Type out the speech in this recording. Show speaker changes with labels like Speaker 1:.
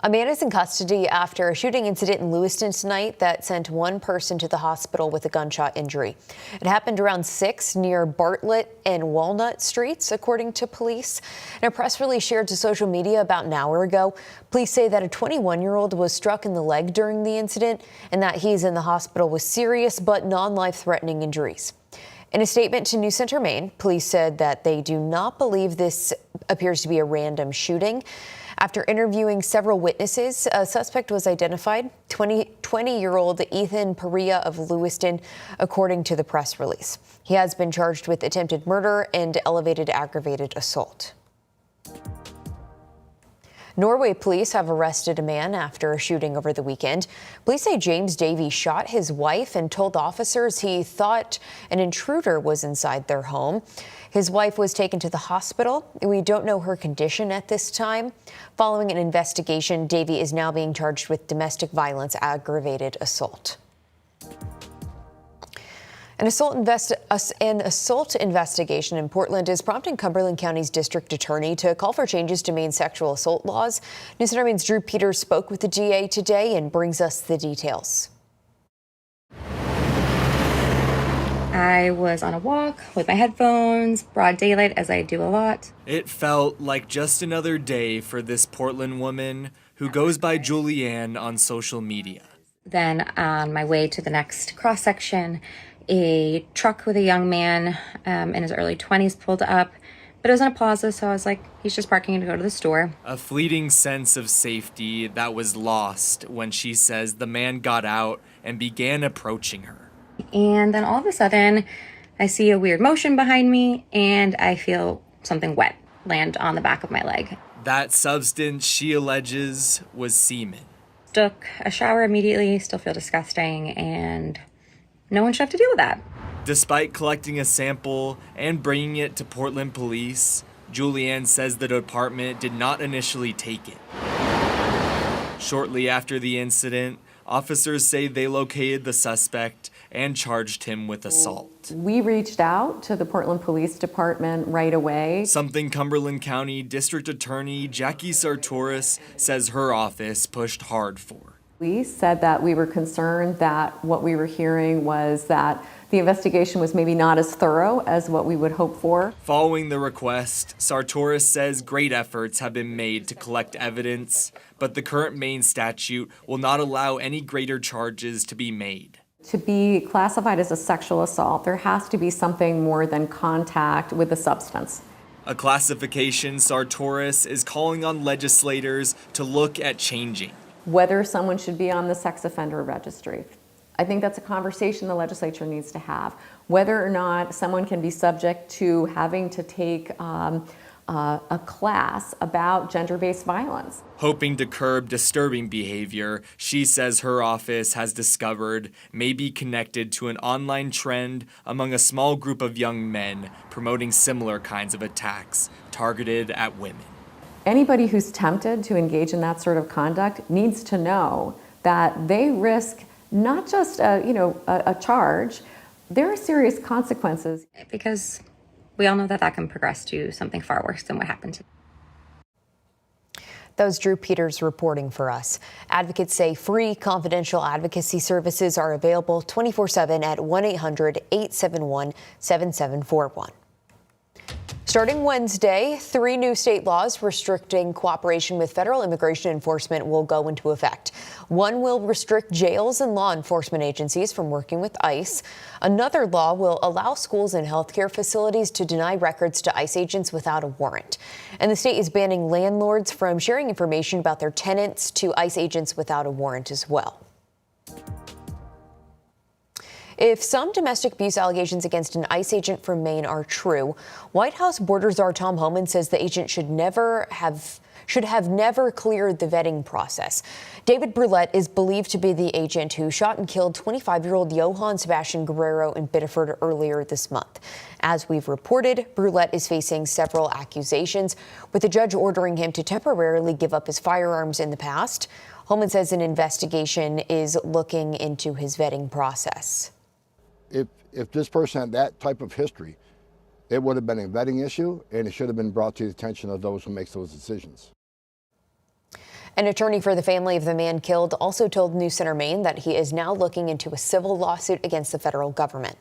Speaker 1: A man is in custody after a shooting incident in Lewiston tonight that sent one person to the hospital with a gunshot injury. It happened around 6 near Bartlett and Walnut Streets, according to police. In a press release shared to social media about an hour ago, police say that a 21-year-old was struck in the leg during the incident and that he's in the hospital with serious but non-life-threatening injuries. In a statement to CENTER Maine, police said that they do not believe this appears to be a random shooting. After interviewing several witnesses, a suspect was identified, 20-year-old Ethan Perea of Lewiston, according to the press release. He has been charged with attempted murder and elevated aggravated assault. Norway police have arrested a man after a shooting over the weekend. Police say James Davey shot his wife and told officers he thought an intruder was inside their home. His wife was taken to the hospital. We don't know her condition at this time. Following an investigation, Davey is now being charged with domestic violence aggravated assault. An assault investigation in Portland is prompting Cumberland County's district attorney to call for changes to Maine's sexual assault laws. CENTER Maine's Drew Peters spoke with the DA today and brings us the details.
Speaker 2: I was on a walk with my headphones, broad daylight, as I do a lot.
Speaker 3: It felt like just another day for this Portland woman who goes by Julianne on social media.
Speaker 2: Then on my way to the next cross section, a truck with a young man in his early 20s pulled up, but it was in a plaza, so I was like, he's just parking to go to the store.
Speaker 3: A fleeting sense of safety that was lost when she says the man got out and began approaching her.
Speaker 2: And then all of a sudden, I see a weird motion behind me, and I feel something wet land on the back of my leg.
Speaker 3: That substance, she alleges, was semen.
Speaker 2: Took a shower immediately, still feel disgusting, and no one should have to deal with that.
Speaker 3: Despite collecting a sample and bringing it to Portland police, Julianne says the department did not initially take it. Shortly after the incident, officers say they located the suspect and charged him with assault.
Speaker 4: We reached out to the Portland Police Department right away.
Speaker 3: Something Cumberland County District Attorney Jackie Sartoris says her office pushed hard for.
Speaker 4: We said that we were concerned that what we were hearing was that the investigation was maybe not as thorough as what we would hope for.
Speaker 3: Following the request, Sartoris says great efforts have been made to collect evidence, but the current Maine statute will not allow any greater charges to be made.
Speaker 4: To be classified as a sexual assault, there has to be something more than contact with the substance.
Speaker 3: A classification Sartoris is calling on legislators to look at changing.
Speaker 4: Whether someone should be on the sex offender registry. I think that's a conversation the legislature needs to have. Whether or not someone can be subject to having to take a class about gender-based violence.
Speaker 3: Hoping to curb disturbing behavior, she says her office has discovered may be connected to an online trend among a small group of young men promoting similar kinds of attacks targeted at women.
Speaker 4: Anybody who's tempted to engage in that sort of conduct needs to know that they risk not just a charge, there are serious consequences.
Speaker 2: Because we all know that that can progress to something far worse than what happened to me.
Speaker 1: That was Drew Peters reporting for us. Advocates say free confidential advocacy services are available 24/7 at 1-800-871-7741. Starting Wednesday, 3 new state laws restricting cooperation with federal immigration enforcement will go into effect. One will restrict jails and law enforcement agencies from working with ICE. Another law will allow schools and healthcare facilities to deny records to ICE agents without a warrant. And the state is banning landlords from sharing information about their tenants to ICE agents without a warrant as well. If some domestic abuse allegations against an ICE agent from Maine are true, White House border czar Tom Homan says the agent should have never cleared the vetting process. David Brulette is believed to be the agent who shot and killed 25-year-old Johann Sebastian Guerrero in Biddeford earlier this month. As we've reported, Brulette is facing several accusations, with the judge ordering him to temporarily give up his firearms in the past. Homan says an investigation is looking into his vetting process.
Speaker 5: If this person had that type of history, it would have been a vetting issue, and it should have been brought to the attention of those who make those decisions.
Speaker 1: An attorney for the family of the man killed also told CENTER Maine that he is now looking into a civil lawsuit against the federal government.